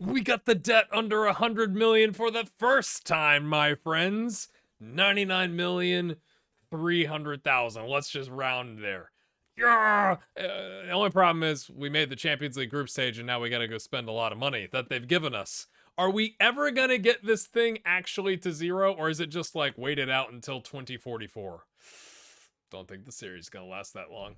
We got the debt under 100 million for the first time, my friends. 99,300,000. Let's just round there. Yeah. The only problem is we made the Champions League group stage and now we got to go spend a lot of money that they've given us. Are we ever going to get this thing actually to zero, or is it just like waited out until 2044? Don't think the series is going to last that long.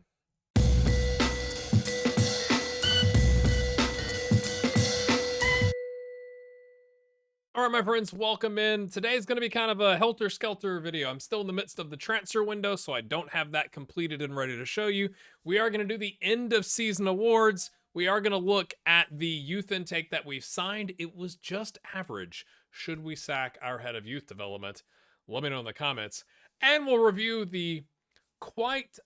All right, my friends, welcome in. Today's going to be kind of a helter-skelter video. I'm still in the midst of the transfer window, so I don't have that completed and ready to show you. We are going to do the end-of-season awards. We are going to look at the youth intake that we've signed. It was just average. Should we sack our head of youth development? Let me know in the comments. And we'll review the quite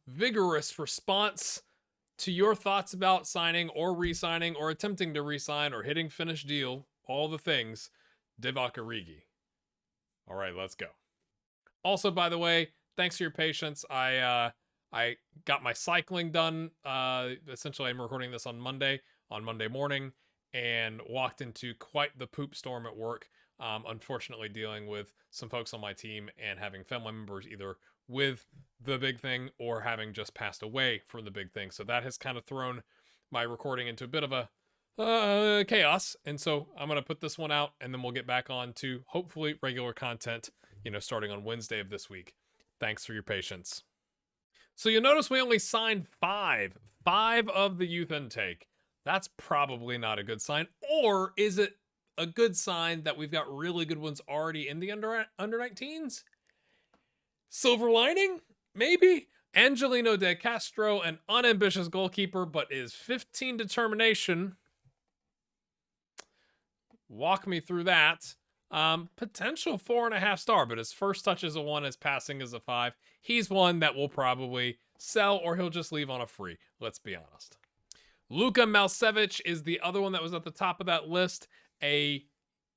vigorous response to your thoughts about signing or re-signing or attempting to re-sign or hitting finish deal. All the things, Divock Origi. All right, let's go. Also, by the way, thanks for your patience. I got my cycling done. Essentially, I'm recording this on Monday morning, and walked into quite the poop storm at work. Unfortunately, dealing with some folks on my team and having family members either with the big thing or having just passed away from the big thing. So that has kind of thrown my recording into a bit of a chaos, and so I'm gonna put this one out and then we'll get back on to hopefully regular content, starting on Wednesday of this week. Thanks for your patience. So you'll notice we only signed five of the youth intake. That's probably not a good sign. Or is it a good sign that we've got really good ones already in the under 19s? Silver lining? Maybe. Angelino De Castro, an unambitious goalkeeper, but is 15 determination. Walk me through that. Potential 4.5 star, but his first touch is a 1, his passing is a 5. He's one that will probably sell or he'll just leave on a free. Let's be honest. Luka Malcevic is the other one that was at the top of that list. A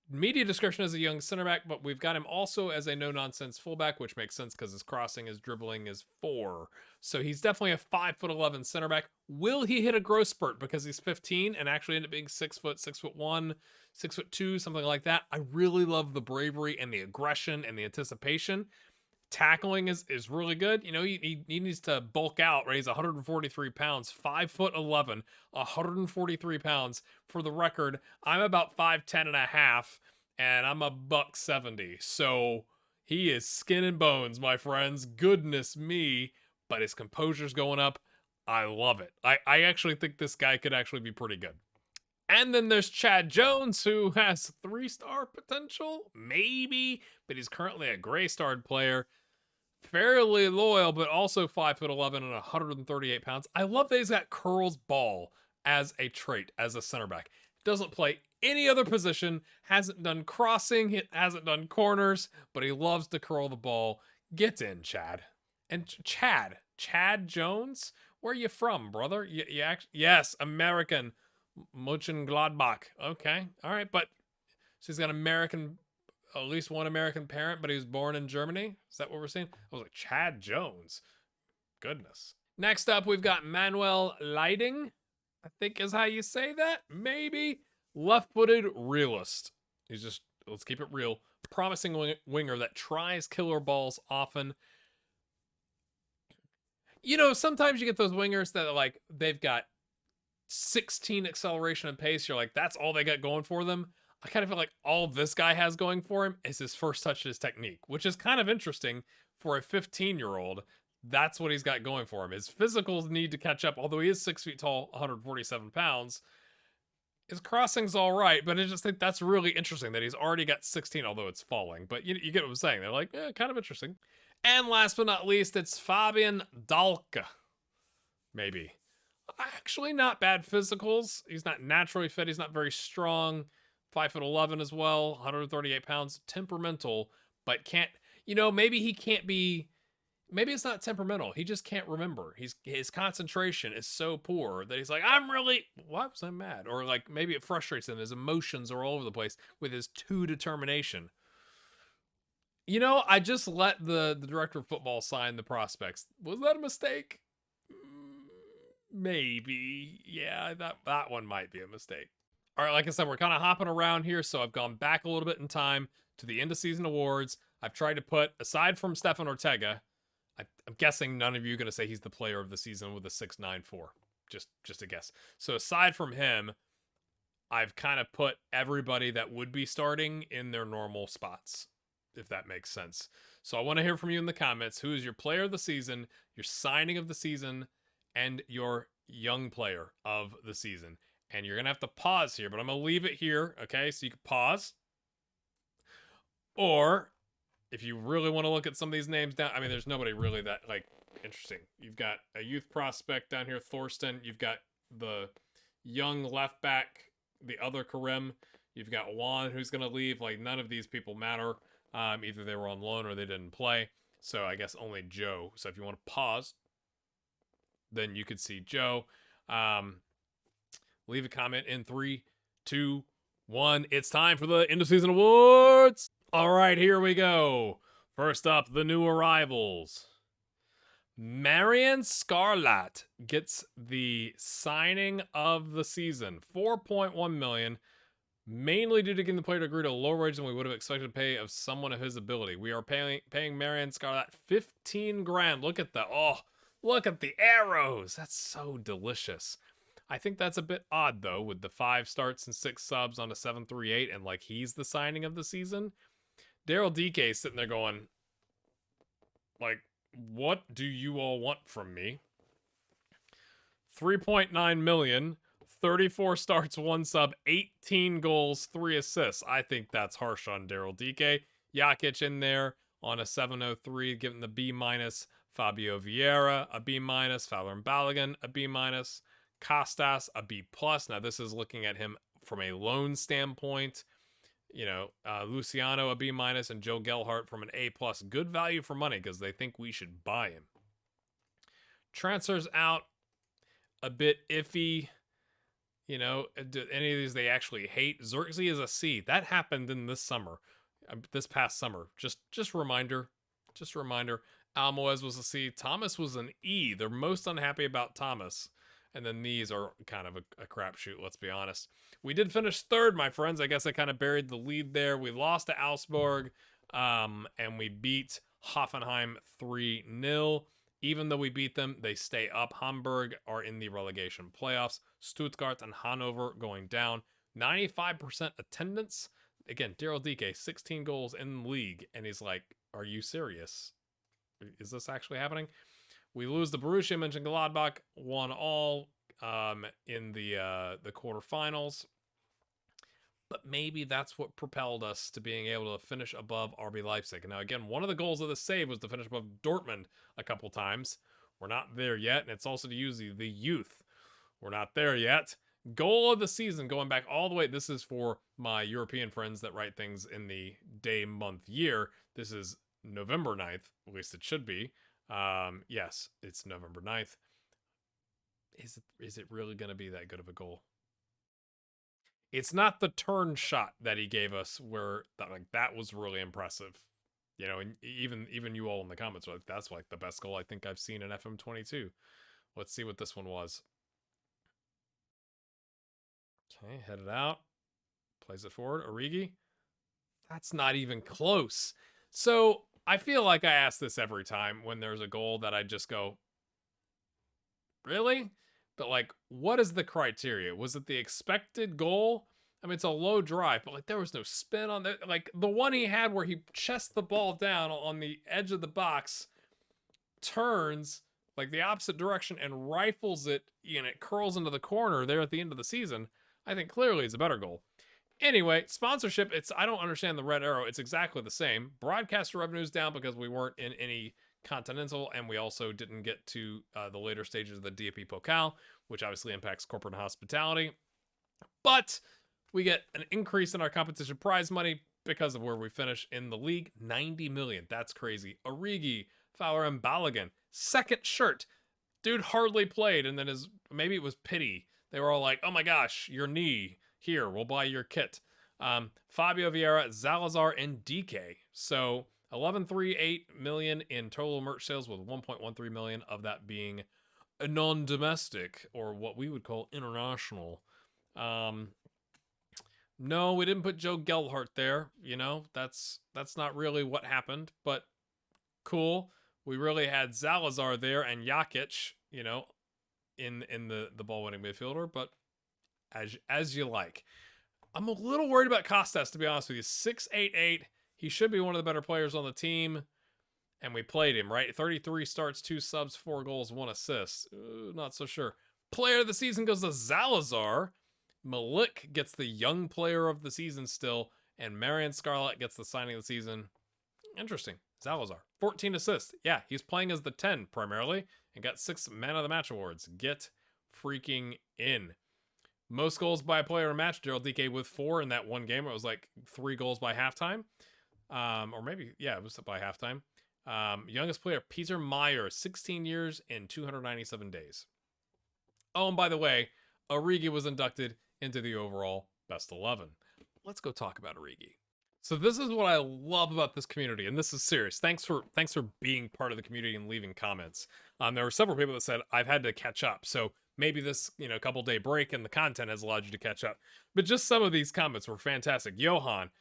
media description as a young center back, but we've got him also as a no-nonsense fullback, which makes sense because his crossing, his dribbling is 4. So he's definitely a 5'11" center back. Will he hit a growth spurt because he's 15 and actually end up being 6 foot, 6'1", 6'2", something like that? I really love the bravery and the aggression and the anticipation. Tackling is really good. He needs to bulk out, right? He's 143 pounds, 5'11", 143 pounds. For the record, I'm about 5'10 and a half, and I'm a $170. So he is skin and bones, my friends. Goodness me. But his composure's going up. I love it. I actually think this guy could actually be pretty good. And then there's Chad Jones, who has 3-star potential, maybe, but he's currently a gray-starred player. Fairly loyal, but also 5'11" and 138 pounds. I love that he's got curls ball as a trait, as a center back. Doesn't play any other position, hasn't done crossing, hasn't done corners, but he loves to curl the ball. Get in, Chad. And Chad Jones, where are you from, brother? Yes, American. Mönchengladbach. Okay, all right, but so he's got at least one American parent, but he was born in Germany. Is that what we're seeing? I was like, Chad Jones. Goodness. Next up, we've got Manuel Leiding, I think is how you say that. Maybe. Left-footed realist. He's just, let's keep it real, promising winger that tries killer balls often. Sometimes you get those wingers that are like, they've got 16 acceleration and pace. You're like, that's all they got going for them. I kind of feel like all this guy has going for him is his first touch, his technique, which is kind of interesting for a 15-year-old. That's what he's got going for him. His physicals need to catch up, although he is 6 feet tall, 147 pounds. His crossing's all right, but I just think that's really interesting that he's already got 16, although it's falling. But you get what I'm saying. They're like, kind of interesting. And last but not least, it's Fabian Dahlke. Maybe. Actually, not bad physicals. He's not naturally fit. He's not very strong. 5'11" as well, 138 pounds, temperamental, but can't, maybe he can't be, maybe it's not temperamental. He just can't remember. His concentration is so poor that he's like, why was I mad? Or like, maybe it frustrates him. His emotions are all over the place with his determination. I just let the director of football sign the prospects. Was that a mistake? Maybe. Yeah, that one might be a mistake. All right, like I said, we're kind of hopping around here, so I've gone back a little bit in time to the end of season awards. I've tried to put, aside from Stefan Ortega, I'm guessing none of you are going to say he's the player of the season with a 6.94. Just a guess. So aside from him, I've kind of put everybody that would be starting in their normal spots, if that makes sense. So I want to hear from you in the comments. Who is your player of the season, your signing of the season, and your young player of the season? And you're going to have to pause here, but I'm going to leave it here, okay? So you can pause. Or if you really want to look at some of these names down, I mean, there's nobody really that, like, interesting. You've got a youth prospect down here, Thorsten. You've got the young left back, the other Karim. You've got Juan, who's going to leave. Like, none of these people matter. Either they were on loan or they didn't play. So I guess only Joe. So if you want to pause, then you could see Joe. Leave a comment in 3, 2, 1. It's time for the end of season awards. All right, here we go. First up, the new arrivals. Marian Scarlat gets the signing of the season. 4.1 million, mainly due to getting the player to agree to a lower wage than we would have expected to pay of someone of his ability. We are paying Marian Scarlat 15 grand. Look at the, oh, look at the arrows. That's so delicious. I think that's a bit odd, though, with the 5 starts and 6 subs on a 7.38, and like he's the signing of the season. Daryl DK sitting there going, like, what do you all want from me? 3.9 million, 34 starts, 1 sub, 18 goals, 3 assists. I think that's harsh on Daryl DK. Jakic in there on a 7.03, giving the B-. Fabio Vieira, a B-. Fowler and Balogun, a B-. Costas, a B+. Now, this is looking at him from a loan standpoint. You know, Luciano, a B-, and Joe Gelhart from an A+. Good value for money because they think we should buy him. Transfers out, a bit iffy. You know, do any of these they actually hate? Xerxes is a C. That happened in this summer. This past summer. Just reminder. Just reminder. Almoez was a C. Thomas was an E. They're most unhappy about Thomas. And then these are kind of a crapshoot, let's be honest. We did finish third, my friends. I guess I kind of buried the lead there. We lost to Augsburg, and we beat Hoffenheim 3-0. Even though we beat them, they stay up. Hamburg are in the relegation playoffs. Stuttgart and Hanover going down. 95% attendance. Again, Daryl DK, 16 goals in the league. And he's like, are you serious? Is this actually happening? We lose the Borussia Mönchengladbach 1-1 in the quarterfinals. But maybe that's what propelled us to being able to finish above RB Leipzig. Now, again, one of the goals of the save was to finish above Dortmund a couple times. We're not there yet, and it's also to use the youth. We're not there yet. Goal of the season, going back all the way. This is for my European friends that write things in the day, month, year. This is November 9th, at least it should be. Yes, it's November 9th. Is it really going to be that good of a goal? It's not the turn shot that he gave us where that was really impressive. You know, and even you all in the comments are like, that's like the best goal I think I've seen in FM22. Let's see what this one was. Okay, head it out. Plays it forward. Origi. That's not even close. So I feel like I ask this every time when there's a goal that I just go, really? But like, what is the criteria? Was it the expected goal? I mean, it's a low drive, but like there was no spin on that. Like the one he had where he chests the ball down on the edge of the box, turns like the opposite direction and rifles it, and it curls into the corner there at the end of the season. I think clearly is a better goal. Anyway, sponsorship, I don't understand the red arrow. It's exactly the same. Broadcaster revenue's down because we weren't in any continental, and we also didn't get to the later stages of the DAP Pokal, which obviously impacts corporate hospitality. But we get an increase in our competition prize money because of where we finish in the league. 90 million. That's crazy. Origi, Fowler, and Balogun. Second shirt. Dude hardly played, and then maybe it was pity. They were all like, oh my gosh, your knee. Here, we'll buy your kit. Fabio Vieira, Salazar, and DK. So 11.38 million in total merch sales, with 1.13 million of that being a non-domestic, or what we would call international. No, we didn't put Joe Gelhardt there. You know, that's not really what happened, but cool. We really had Zalazar there and Jakic, you know, in the ball winning midfielder, but as you like. I'm a little worried about Costas, to be honest with you. 6'8". He should be one of the better players on the team. And we played him, right? 33 starts, 2 subs, 4 goals, 1 assist. Not so sure. Player of the season goes to Zalazar. Malik gets the young player of the season still. And Marion Scarlett gets the signing of the season. Interesting. Zalazar. 14 assists. Yeah, he's playing as the 10 primarily. And got 6 Man of the Match awards. Get freaking in. Most goals by a player in a match, Daryl DK with 4 in that one game. It was like 3 goals by halftime. Or maybe, yeah, it was by halftime. Youngest player, Peter Meyer, 16 years and 297 days. Oh, and by the way, Origi was inducted into the overall best 11. Let's go talk about Origi. So this is what I love about this community, and this is serious. Thanks for being part of the community and leaving comments. There were several people that said I've had to catch up, so maybe this couple day break and the content has allowed you to catch up. But just some of these comments were fantastic. Johan,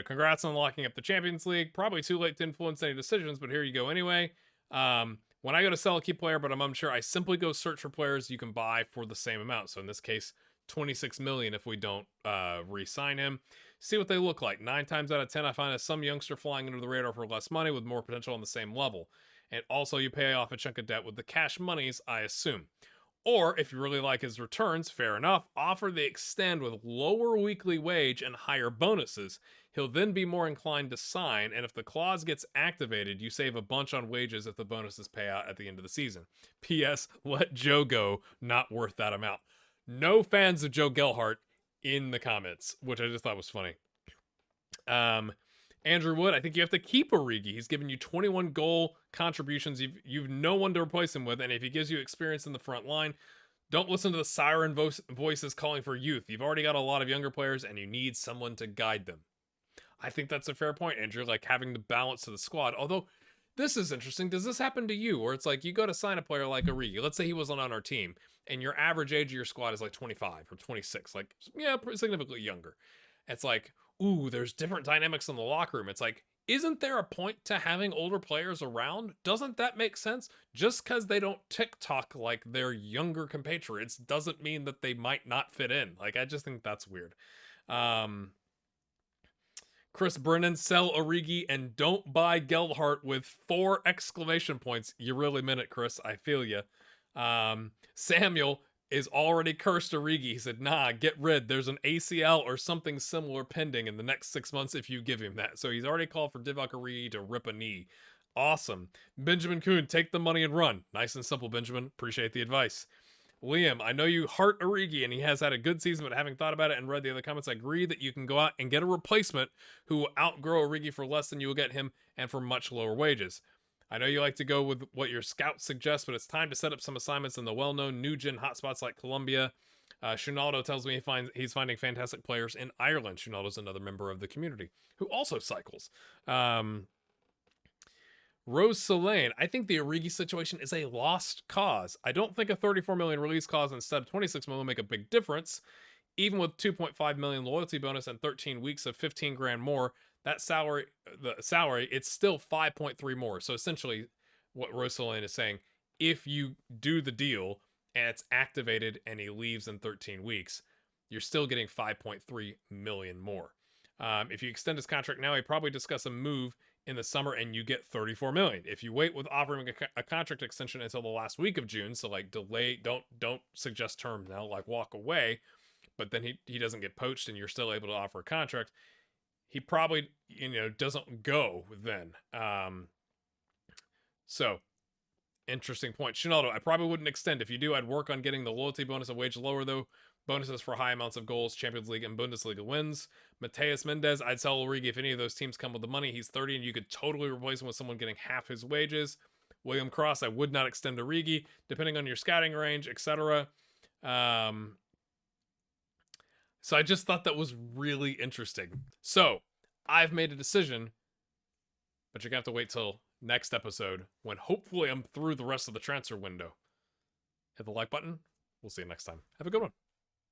congrats on locking up the Champions League. Probably too late to influence any decisions, but here you go anyway. When I go to sell a key player, but I'm unsure, I simply go search for players you can buy for the same amount. So in this case, 26 million if we don't re-sign him. See what they look like. 9 times out of 10, I find some youngster flying under the radar for less money with more potential on the same level. And also you pay off a chunk of debt with the cash monies, I assume. Or, if you really like his returns, fair enough, offer the extend with lower weekly wage and higher bonuses. He'll then be more inclined to sign, and if the clause gets activated, you save a bunch on wages if the bonuses pay out at the end of the season. P.S. Let Joe go, not worth that amount. No fans of Joe Gelhardt in the comments, which I just thought was funny. Andrew Wood, I think you have to keep Origi. He's given you 21 goal contributions. You've no one to replace him with, and if he gives you experience in the front line, don't listen to the siren voices calling for youth. You've already got a lot of younger players, and you need someone to guide them. I think that's a fair point, Andrew, like having the balance to the squad. Although, this is interesting. Does this happen to you? Or it's like you go to sign a player like Origi. Let's say he wasn't on our team, and your average age of your squad is like 25 or 26. Like, yeah, significantly younger. It's like, ooh, there's different dynamics in the locker room. It's like, isn't there a point to having older players around? Doesn't that make sense? Just because they don't TikTok like their younger compatriots doesn't mean that they might not fit in. Like, I just think that's weird. Chris Brennan, sell Origi and don't buy Gelhardt with 4 exclamation points. You really meant it, Chris. I feel you. Samuel is already cursed Origi. He said, nah, get rid. There's an ACL or something similar pending in the next 6 months if you give him that. So he's already called for Divock Origi to rip a knee. Awesome. Benjamin Kuhn, take the money and run. Nice and simple, Benjamin. Appreciate the advice. Liam, I know you heart Origi and he has had a good season, but having thought about it and read the other comments, I agree that you can go out and get a replacement who will outgrow Origi for less than you will get him and for much lower wages. I know you like to go with what your scouts suggest, but it's time to set up some assignments in the well-known new-gen hotspots like Colombia. Shunaldo tells me he's finding fantastic players in Ireland. Shunaldo's another member of the community who also cycles. Rose Solane, I think the Origi situation is a lost cause. I don't think a 34 million release clause instead of 26 million will make a big difference. Even with 2.5 million loyalty bonus and 13 weeks of 15 grand more, that salary, it's still 5.3 more. So essentially what Rose Solane is saying, if you do the deal and it's activated and he leaves in 13 weeks, you're still getting 5.3 million more. If you extend his contract now, he probably discuss a move in the summer and you get 34 million. If you wait with offering a contract extension until the last week of June, so like delay, don't suggest terms now, like walk away, but then he doesn't get poached and you're still able to offer a contract, he probably, doesn't go then. So interesting point. Shinaldo, I probably wouldn't extend. If you do, I'd work on getting the loyalty bonus a wage lower though. Bonuses for high amounts of goals, Champions League and Bundesliga wins. Mateus Mendez, I'd sell Origi if any of those teams come with the money. He's 30 and you could totally replace him with someone getting half his wages. William Cross, I would not extend Origi, depending on your scouting range, etc. So I just thought that was really interesting. So I've made a decision, but you're going to have to wait till next episode when hopefully I'm through the rest of the transfer window. Hit the like button. We'll see you next time. Have a good one.